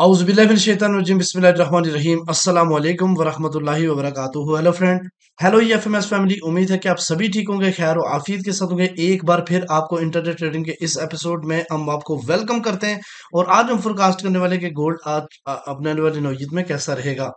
औज़ुबिल्लाहिमिनश्शैतानिर्रजीम बिस्मिल्लाहिर्रहमानिर्रहीम अस्सलाम वालेकुम वरहमतुल्लाहि वबरकातुहू। Hello friend, hello EFMS family. उम्मीद है कि आप सभी ठीक होंगे, खैर और आफियत के साथ होंगे। एक बार फिर आपको इंटरनेट ट्रेडिंग के इस एपिसोड में हम आपको वेलकम करते हैं और आज हम फोरकास्ट करने वाले कि गोल्ड आज अपने आने वाली नौयत में कैसा रहेगा।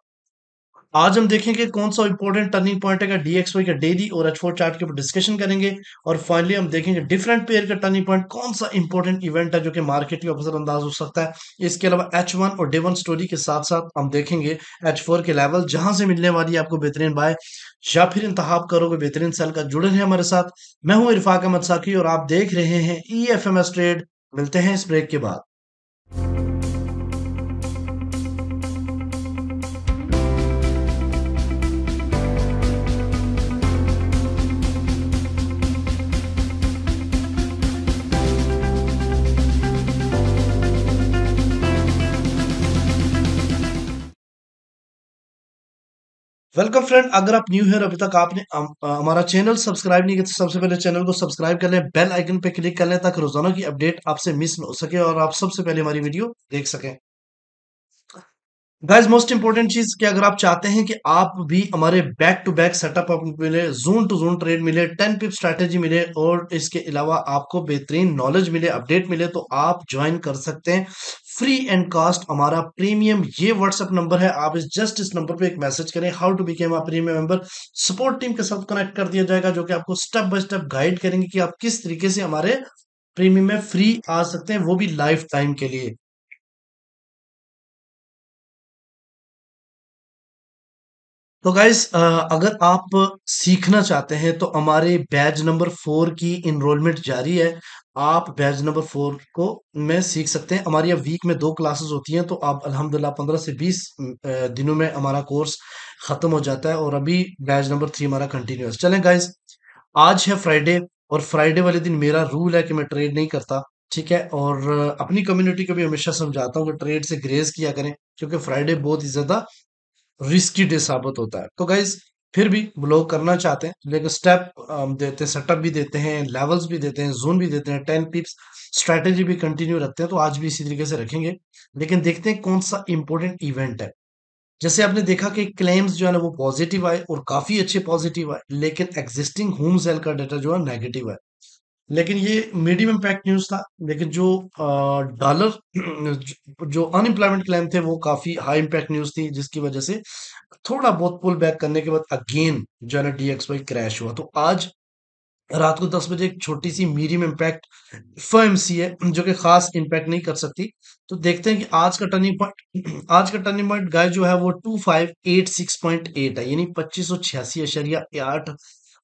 आज हम देखेंगे कौन सा इंपॉर्टेंट टर्निंग पॉइंट है डीएक्सवाई का डेली और एच4 चार्ट के ऊपर डिस्कशन करेंगे और फाइनली हम देखेंगे डिफरेंट पेयर का टर्निंग पॉइंट कौन सा इंपॉर्टेंट इवेंट है जो कि मार्केट के ऊपर अंदाज हो सकता है। इसके अलावा H1 और डे 1 स्टोरी के साथ साथ हम देखेंगे H4 के लेवल जहां से मिलने वाली है आपको बेहतरीन बाय या फिर इंतहाब करोगे बेहतरीन सेल का। जुड़े हैं हमारे साथ, मैं हूं इरफाक अहमद साकी और आप देख रहे हैं EFMS ट्रेड। मिलते हैं इस ब्रेक के बाद। वेलकम फ्रेंड, अगर आप न्यू है और अभी तक आपने हमारा चैनल सब्सक्राइब नहीं किया तो सबसे पहले चैनल को सब्सक्राइब कर लें, बेल आइकन पे क्लिक कर लें ताकि रोजाना की अपडेट आपसे मिस न हो सके और आप सबसे पहले हमारी वीडियो देख सकें। गाइस, मोस्ट इंपॉर्टेंट चीज कि अगर आप चाहते हैं कि आप भी हमारे बैक टू बैक सेटअप आपको मिले, जोन टू जोन ट्रेड मिले, 10 पिप स्ट्रैटेजी मिले और इसके अलावा आपको बेहतरीन नॉलेज मिले, अपडेट मिले, तो आप ज्वाइन कर सकते हैं फ्री एंड कास्ट हमारा प्रीमियम। ये व्हाट्सएप नंबर है, आप इस नंबर पे एक मैसेज करें, how to become a premium member. Support team के साथ कनेक्ट कर दिया जाएगा जो कि आपको स्टेप बाय स्टेप गाइड करेंगे कि आप किस तरीके से हमारे प्रीमियम में फ्री आ सकते हैं, वो भी लाइफ टाइम के लिए। तो गाइस, अगर आप सीखना चाहते हैं तो हमारे बैच नंबर 4 की इनरोलमेंट जारी है। आप बैच नंबर 4 को में सीख सकते हैं। हमारी अब वीक में 2 क्लासेस होती हैं, तो आप अल्हम्दुलिल्लाह 15 से 20 दिनों में हमारा कोर्स खत्म हो जाता है और अभी बैच नंबर 3 हमारा कंटिन्यूस। चलें गाइस, आज है फ्राइडे और फ्राइडे वाले दिन मेरा रूल है कि मैं ट्रेड नहीं करता। ठीक है, और अपनी कम्युनिटी को भी हमेशा समझाता हूँ कि ट्रेड से ग्रेज किया करें, क्योंकि फ्राइडे बहुत ही ज्यादा रिस्की डे साबित होता है। तो गाइज, फिर भी ब्लॉग करना चाहते हैं लेकिन स्टेप देते हैं, सेटअप भी देते हैं, लेवल्स भी देते हैं, जोन भी देते हैं, 10 पिप्स स्ट्रैटेजी भी कंटिन्यू रखते हैं, तो आज भी इसी तरीके से रखेंगे। लेकिन देखते हैं कौन सा इंपॉर्टेंट इवेंट है। जैसे आपने देखा कि क्लेम्स जो है ना वो पॉजिटिव आए और काफी अच्छे पॉजिटिव आए, लेकिन एग्जिस्टिंग होम सेल का डेटा जो है नेगेटिव है। लेकिन ये मीडियम इम्पैक्ट न्यूज था। लेकिन जो डॉलर जो अनएम्प्लॉयमेंट क्लेम थे वो काफी हाई इम्पैक्ट न्यूज थी, जिसकी वजह से थोड़ा बहुत पुल बैक करने के बाद अगेन जो है ना डीएक्सवाई क्रैश हुआ। तो आज रात को 10 बजे एक छोटी सी मीडियम इम्पैक्ट एफओएमसी है जो कि खास इम्पैक्ट नहीं कर सकती। तो देखते हैं कि आज का टर्निंग पॉइंट, आज का टर्निंग पॉइंट गाइस जो है वो 2586.8 है, यानी 2586.8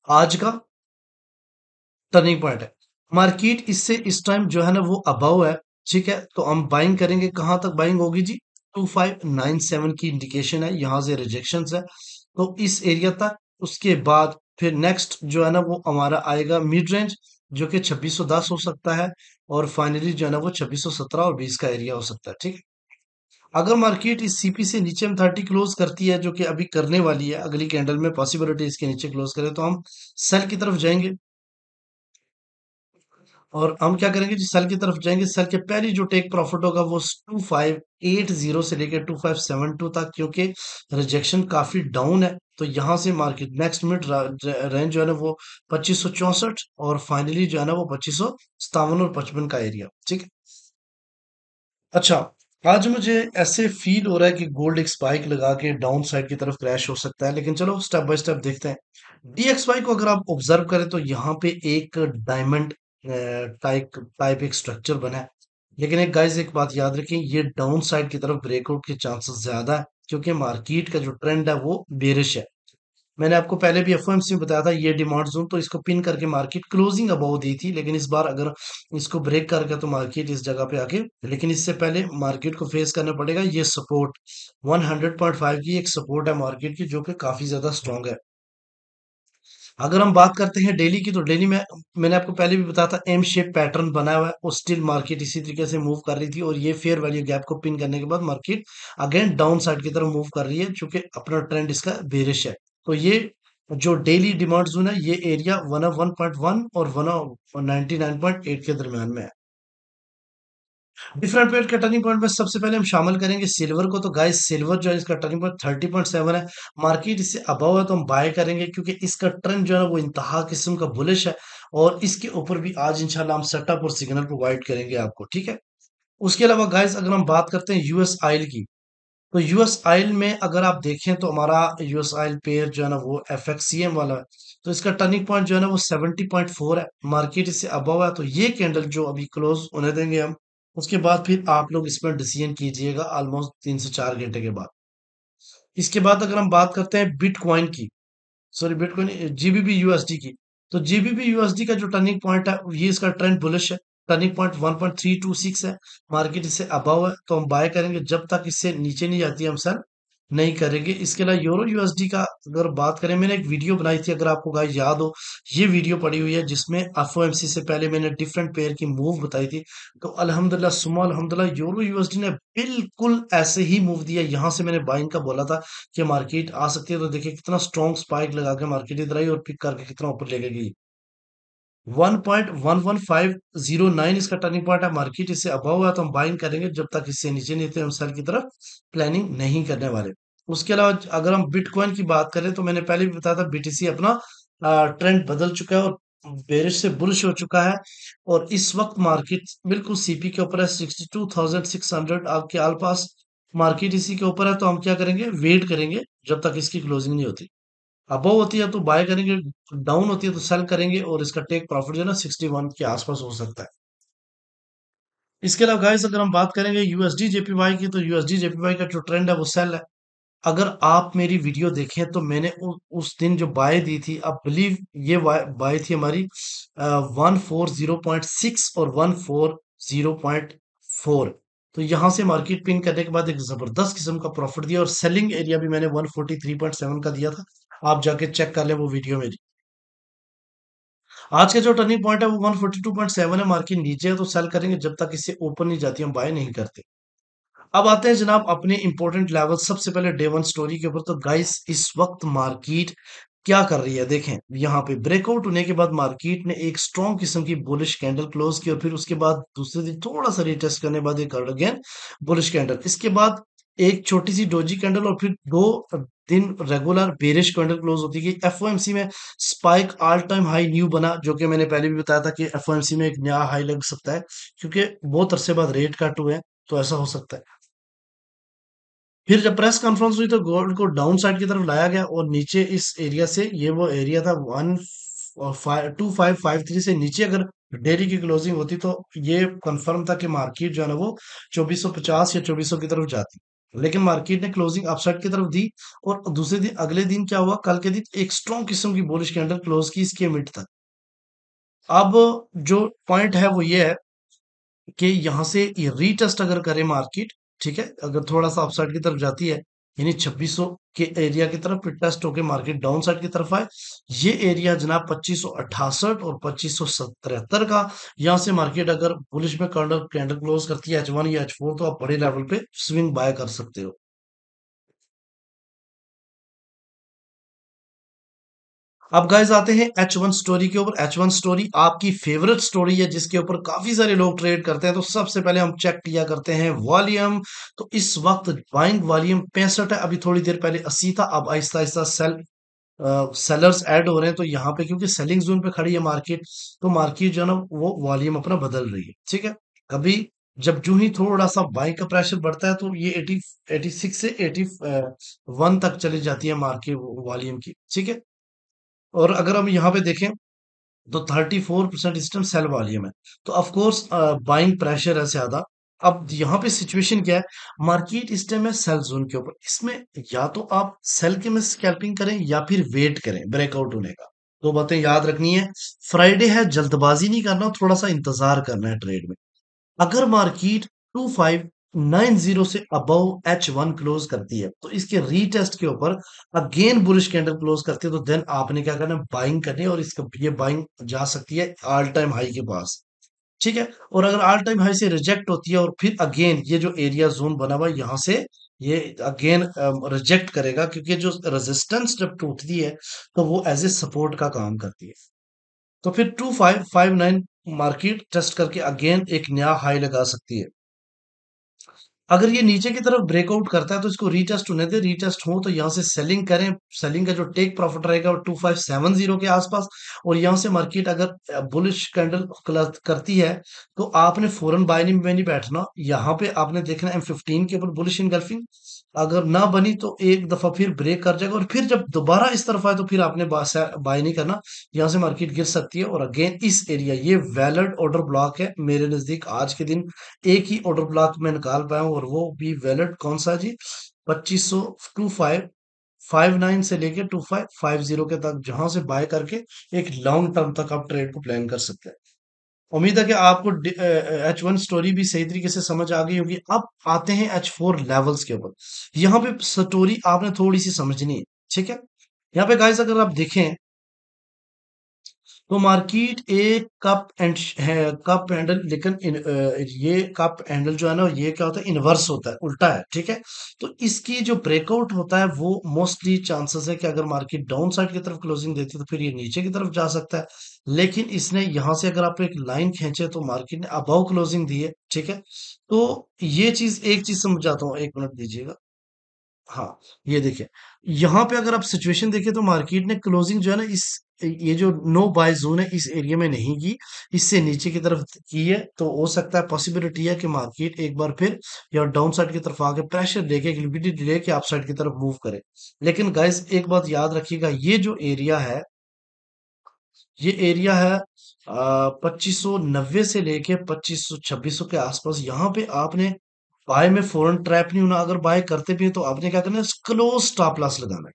आज का टर्निंग पॉइंट है। मार्केट इससे इस टाइम जो है ना वो अबव है। ठीक है, तो हम बाइंग करेंगे। कहां तक बाइंग होगी जी? 2597 की इंडिकेशन है, यहां से रिजेक्शन है, तो इस एरिया तक। उसके बाद फिर नेक्स्ट जो है ना वो हमारा आएगा मिड रेंज, जो कि 2610 हो सकता है, और फाइनली जो है ना वो 2617 और 20 का एरिया हो सकता है। ठीक है, अगर मार्केट इस सीपी से नीचे में 30 क्लोज करती है, जो कि अभी करने वाली है, अगली कैंडल में पॉसिबिलिटी इसके नीचे क्लोज करे तो हम सेल की तरफ जाएंगे। और हम क्या करेंगे जी, सेल की तरफ जाएंगे। सेल के पहली जो टेक प्रॉफिट होगा वो 2580 से लेकर 2572 तक, क्योंकि रिजेक्शन काफी डाउन है। तो यहां से मार्केट नेक्स्ट मिड रेंज जो है ना वो 2564 और फाइनली जो है ना वो 2557 और 55 का एरिया। ठीक है, अच्छा, आज मुझे ऐसे फील हो रहा है कि गोल्ड एक स्पाइक लगा के डाउन साइड की तरफ क्रैश हो सकता है, लेकिन चलो स्टेप बाय स्टेप देखते हैं। डीएक्सवाई को अगर आप ऑब्जर्व करें तो यहाँ पे एक डायमंड टाइप टाइप एक स्ट्रक्चर बना है। लेकिन एक गाइस, एक बात याद रखें, ये डाउन साइड की तरफ ब्रेकआउट के चांसेस ज्यादा है, क्योंकि मार्केट का जो ट्रेंड है वो बेरिश है। मैंने आपको पहले भी एफओएमसी में बताया था, ये डिमांड जोन, तो इसको पिन करके मार्केट क्लोजिंग अबव दी थी, लेकिन इस बार अगर इसको ब्रेक कर गया तो मार्केट इस जगह पे आके, लेकिन इससे पहले मार्केट को फेस करना पड़ेगा ये सपोर्ट। 100.5 की एक सपोर्ट है मार्केट की, जो कि काफी ज्यादा स्ट्रांग है। अगर हम बात करते हैं डेली की, तो डेली में मैंने आपको पहले भी बताया था, एम शेप पैटर्न बना हुआ है और स्टिल मार्केट इसी तरीके से मूव कर रही थी, और ये फेयर वैल्यू गैप को पिन करने के बाद मार्केट अगेन डाउन साइड की तरफ मूव कर रही है, क्योंकि अपना ट्रेंड इसका बेरिश है। तो ये जो डेली डिमांड जोन है, ये एरिया 101.1 और 199.8 के दरमियान में है। डिफरेंट पेयर के टर्निंग पॉइंट में सबसे पहले हम शामिल करेंगे सिल्वर को। तो गाइस सिल्वर जो है इसका टर्निंग पॉइंट 30.7 है। मार्केट इससे अबव है तो हम बाय करेंगे, क्योंकि इसका ट्रेंड जो है ना वो इंतहा किस्म का बुलिश है। और इसके ऊपर भी आज इंशाल्लाह हम सेटअप और सिग्नल प्रोवाइड करेंगे आपको, ठीक है। उसके अलावा गाइस अगर हम बात करते हैं यूएस ऑयल की, तो यूएस ऑयल में अगर आप देखें तो हमारा यूएस ऑयल पेयर जो है ना वो एफएक्सीएम वाला है। तो इसका टर्निंग पॉइंट जो है ना वो 70.4 है। मार्केट इससे अबव है, तो ये कैंडल जो अभी क्लोज होने देंगे हम, उसके बाद फिर आप लोग इसमें डिसीजन कीजिएगा ऑलमोस्ट 3 से 4 घंटे के बाद। इसके बाद अगर हम बात करते हैं बिटकॉइन की, सॉरी बिटकॉइन जीबीबी यूएसडी की, तो जीबीबी यूएसडी का जो टर्निंग पॉइंट है ये इसका ट्रेंड बुलिश है। टर्निंग पॉइंट 1.326 है। मार्केट इससे अबव है तो हम बाय करेंगे, जब तक इससे नीचे नहीं जाती हम सेल नहीं करेंगे। इसके अलावा यूरो यूएसडी का अगर बात करें, मैंने एक वीडियो बनाई थी, अगर आपको गाइस याद हो, ये वीडियो पड़ी हुई है जिसमें एफओएमसी से पहले मैंने डिफरेंट पेयर की मूव बताई थी। तो अल्हम्दुलिल्लाह सुम्मा अल्हम्दुलिल्लाह यूरो यूएसडी ने बिल्कुल ऐसे ही मूव दिया। यहां से मैंने बाइंग का बोला था कि मार्केट आ सकती है, तो देखिए कितना स्ट्रॉन्ग स्पाइक लगा के मार्केट इधर आई और पिक करके कितना ऊपर लेके गई। 1.11509 इसका टर्निंग पॉइंट है। मार्केट इससे अबव है तो हम बाइंग करेंगे, जब तक इससे नीचे नहीं थे हम सेल की तरफ प्लानिंग नहीं करने वाले। उसके अलावा अगर हम बिटकॉइन की बात करें, तो मैंने पहले भी बताया था बीटीसी अपना ट्रेंड बदल चुका है और बेरिश से बुलिश हो चुका है। और इस वक्त मार्केट बिल्कुल सीपी के ऊपर है, 62,600 आपके आसपास मार्केट इसी के ऊपर है। तो हम क्या करेंगे, वेट करेंगे जब तक इसकी क्लोजिंग नहीं होती। अबव होती है तो बाय करेंगे, डाउन होती है तो सेल करेंगे, और इसका टेक प्रॉफिट जो है ना 61 के आसपास हो सकता है। इसके अलावा गाइस अगर हम बात करेंगे यूएसडी जेपीवाई की, तो यूएसडी जेपीवाई का जो ट्रेंड है वो सेल है। अगर आप मेरी वीडियो देखें तो मैंने उस दिन जो बाय दी थी, अब बिलीव, ये बाय थी हमारी 140.6 और 140.4। तो यहां से मार्केट पिन करने के बाद एक जबरदस्त किस्म का प्रॉफिट दिया, और सेलिंग एरिया भी मैंने 143.7 का दिया था। आप जाके चेक कर ले वो वीडियो मेरी। आज का जो टर्निंग पॉइंट है वो 142.7 है। मार्केट नीचे है तो सेल करेंगे, जब तक इससे ऊपर नहीं जाती हम बाय नहीं करते। अब आते हैं जनाब अपने इंपॉर्टेंट लेवल, सबसे पहले डे वन स्टोरी के ऊपर। तो गाइस इस वक्त मार्केट क्या कर रही है, देखें यहाँ पे ब्रेकआउट होने के बाद मार्केट ने एक स्ट्रॉन्ग किस्म की बुलिश कैंडल क्लोज की, और फिर उसके बाद दूसरे दिन थोड़ा सा रिटेस्ट करने के बाद एक अगेन बुलिश कैंडल, इसके बाद एक छोटी सी डोजी कैंडल, और फिर 2 दिन रेगुलर बेरिश कैंडल क्लोज होती गई। एफओएमसी में spike all time high new बना, जो कि मैंने पहले भी बताया था कि एफओएमसी में एक नया हाई लग सकता है, क्योंकि बहुत अरसे बाद रेट कट हुए हैं, तो ऐसा हो सकता है। फिर जब प्रेस कॉन्फ्रेंस हुई तो गोल्ड को डाउन साइड की तरफ लाया गया, और नीचे इस एरिया से, ये वो एरिया था 2553 से नीचे अगर डेली की क्लोजिंग होती तो ये कंफर्म था कि मार्केट जो है ना वो 2450 या 2400 की तरफ जाती। लेकिन मार्केट ने क्लोजिंग अपसाइड की तरफ दी, और दूसरे दिन अगले दिन क्या हुआ, कल के दिन एक स्ट्रॉन्ग किस्म की बुलिश कैंडल क्लोज की इसके मिड तक। अब जो पॉइंट है वो ये है कि यहाँ से ये रीटेस्ट अगर करे मार्केट, ठीक है, अगर थोड़ा सा अपसाइड की तरफ जाती है, यानी 2600 के एरिया की तरफ फिर टेस्ट होके मार्केट डाउन साइड की तरफ आए, ये एरिया जनाब 2568 और 2577 का। यहाँ से मार्केट अगर बुलिश में कैंडल कैंडल क्लोज करती है H1 या H4, तो आप बड़े लेवल पे स्विंग बाय कर सकते हो। अब गाइस आते हैं H1 स्टोरी के ऊपर। H1 स्टोरी आपकी फेवरेट स्टोरी है, जिसके ऊपर काफी सारे लोग ट्रेड करते हैं। तो सबसे पहले हम चेक किया करते हैं वॉल्यूम। तो इस वक्त बाइंग वॉल्यूम 65 है, अभी थोड़ी देर पहले 80 था। अब आहिस्ता आहिस्ता सेलर्स ऐड हो रहे हैं, तो यहाँ पे क्योंकि सेलिंग जोन पे खड़ी है मार्केट, तो मार्केट जो है ना वो वॉल्यूम अपना बदल रही है, ठीक है। कभी जब जूं ही थोड़ा सा बाइंग का प्रेशर बढ़ता है, तो ये 86 से 81 तक चली जाती है मार्केट वॉल्यूम की, ठीक है। और अगर हम यहाँ पे देखें तो 34% इस टाइम सेल वॉल्यूम है। तो ऑफ कोर्स बाइंग प्रेशर है ज्यादा। अब यहाँ पे सिचुएशन क्या है, मार्केट इस टाइम है सेल जोन के ऊपर। इसमें या तो आप सेल के में स्कैल्पिंग करें या फिर वेट करें ब्रेकआउट होने का। दो बातें याद रखनी है। फ्राइडे है, जल्दबाजी नहीं करना, थोड़ा सा इंतजार करना है ट्रेड में। अगर मार्केट 2590 से अबव H1 क्लोज करती है, तो इसके रीटेस्ट के ऊपर अगेन बुलिश कैंडल क्लोज करती है, तो देन आपने क्या करना है, बाइंग करनी है, और इसका ये बाइंग जा सकती है ऑल टाइम हाई के पास, ठीक है। और अगर ऑल टाइम हाई से रिजेक्ट होती है, और फिर अगेन ये जो एरिया जोन बना हुआ है यहाँ से ये अगेन रिजेक्ट करेगा, क्योंकि जो रेजिस्टेंस जब टूटती है तो वो एज ए सपोर्ट का काम करती है। तो फिर 2559 मार्केट टेस्ट करके अगेन एक नया हाई लगा सकती है। अगर ये नीचे की तरफ ब्रेकआउट करता है तो इसको रीटेस्ट होने दे, रीटेस्ट हो तो यहाँ से सेलिंग करें। सेलिंग का जो टेक प्रॉफिट रहेगा वो 2570 के आसपास। और यहाँ से मार्केट अगर बुलिश कैंडल करती है तो आपने फौरन बाय नहीं में नहीं बैठना, यहाँ पे आपने देखना M15 के ऊपर बुलिश इनगल्फिंग। अगर ना बनी तो एक दफा फिर ब्रेक कर जाएगा, और फिर जब दोबारा इस तरफ आए तो फिर आपने बाय नहीं करना। यहाँ से मार्केट गिर सकती है। और अगेन इस एरिया, ये वैलिड ऑर्डर ब्लॉक है मेरे नजदीक। आज के दिन एक ही ऑर्डर ब्लॉक मैं निकाल पाया हूँ, और वो भी वैलिड कौन सा जी, 2500 2559 से लेके 2550 के तक, जहां से बाय करके एक लॉन्ग टर्म तक आप ट्रेड को प्लान कर सकते हैं। उम्मीद है कि आपको H1 स्टोरी भी सही तरीके से समझ आ गई होगी। अब आते हैं H4 लेवल्स के ऊपर। यहाँ पे स्टोरी आपने थोड़ी सी समझनी है, ठीक है। यहाँ पे गाइस अगर आप देखें तो मार्केट एक कप एंड है, कप हैंडल, लेकिन ये कप हैंडल जो है ना, ये क्या होता है, इनवर्स होता है, उल्टा है, ठीक है। तो इसकी जो ब्रेकआउट होता है वो मोस्टली चांसेस है कि अगर मार्केट डाउन साइड की तरफ क्लोजिंग देती है तो फिर ये नीचे की तरफ जा सकता है। लेकिन इसने यहां से अगर आप एक लाइन खींचे तो मार्केट ने अबव क्लोजिंग दी है, ठीक है। तो ये चीज, एक चीज समझाता हूँ, एक मिनट दीजिएगा। हाँ, ये देखिए, यहाँ पे अगर आप सिचुएशन देखें तो मार्केट ने क्लोजिंग जो है ना, इस ये जो नो बाय जोन है इस एरिया में नहीं की, इससे नीचे की तरफ की है। तो हो सकता है, पॉसिबिलिटी है कि मार्केट एक बार फिर या डाउन साइड की तरफ आके प्रेशर देके, लिक्विडिटी लेके अप साइड की तरफ मूव करे। लेकिन गाइस एक बात याद रखिएगा, ये जो एरिया है, ये एरिया है 2590 से लेके 2500 2600 के आसपास। यहाँ पे आपने बाय में फौरन ट्रैप नहीं होना। अगर बाय करते भी हैं तो आपने क्या करना है, क्लोज स्टॉप लॉस लगाना है,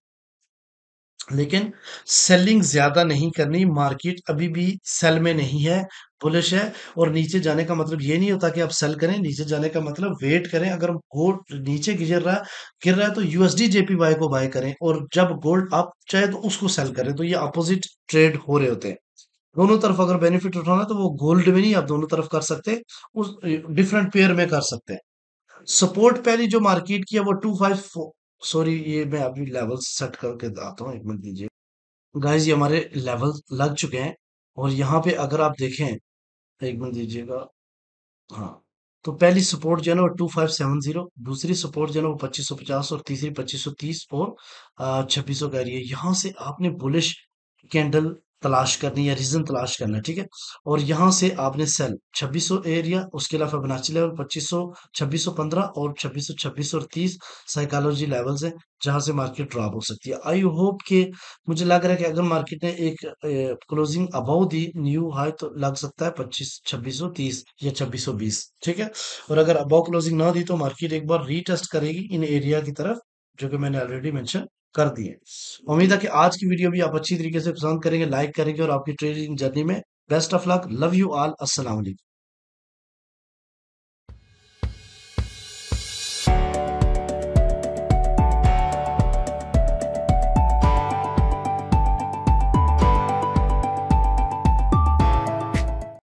लेकिन सेलिंग ज्यादा नहीं करनी। मार्केट अभी भी सेल में नहीं है, बुलिश है। और नीचे जाने का मतलब ये नहीं होता कि आप सेल करें, नीचे जाने का मतलब वेट करें। अगर गोल्ड नीचे गिर रहा है तो यूएसडी जेपीवाई को बाय करें, और जब गोल्ड अप चाहे तो उसको सेल करें। तो ये अपोजिट ट्रेड हो रहे होते हैं। दोनों तरफ अगर बेनिफिट उठाना है तो वो गोल्ड में नहीं, आप दोनों तरफ कर सकते हैं, उस डिफरेंट पेयर में कर सकते हैं। सपोर्ट पहली जो मार्केट की है वो 254, सॉरी ये मैं अभी लेवल सेट करके आता हूँ, एक मिनट दीजिए। गाइस ये हमारे लेवल लग चुके हैं, और यहाँ पे अगर आप देखें, एक मिनट दीजिएगा। हाँ, तो पहली सपोर्ट जो है ना वो 2570, दूसरी सपोर्ट जो है ना वो 2550, और तीसरी 2530, और 2600 कह रही है। यहाँ से आपने बुलिश कैंडल तलाश करनी है, रीजन तलाश करना है, ठीक है। और यहाँ से आपने सेल 2600 एरिया, उसके अलावा फिबोनाची लेवल 2500, 2615 और 2600, 2600 और 30 साइकोलॉजी लेवल्स हैं जहां से मार्केट ड्रॉप हो सकती है। आई होप कि, मुझे लग रहा है कि अगर मार्केट ने एक closing above the new high तो लग सकता है 2600 2630 या 2620, ठीक है। और अगर अबाउ क्लोजिंग ना दी तो मार्केट एक बार रीटेस्ट करेगी इन एरिया की तरफ, जो कि मैंने ऑलरेडी मेंशन कर दिए। उम्मीद है कि आज की वीडियो भी आप अच्छी तरीके से पसंद करेंगे, लाइक करेंगे, और आपकी ट्रेडिंग जर्नी में best of luck. Love you all, अस्सलाम वालेकुम।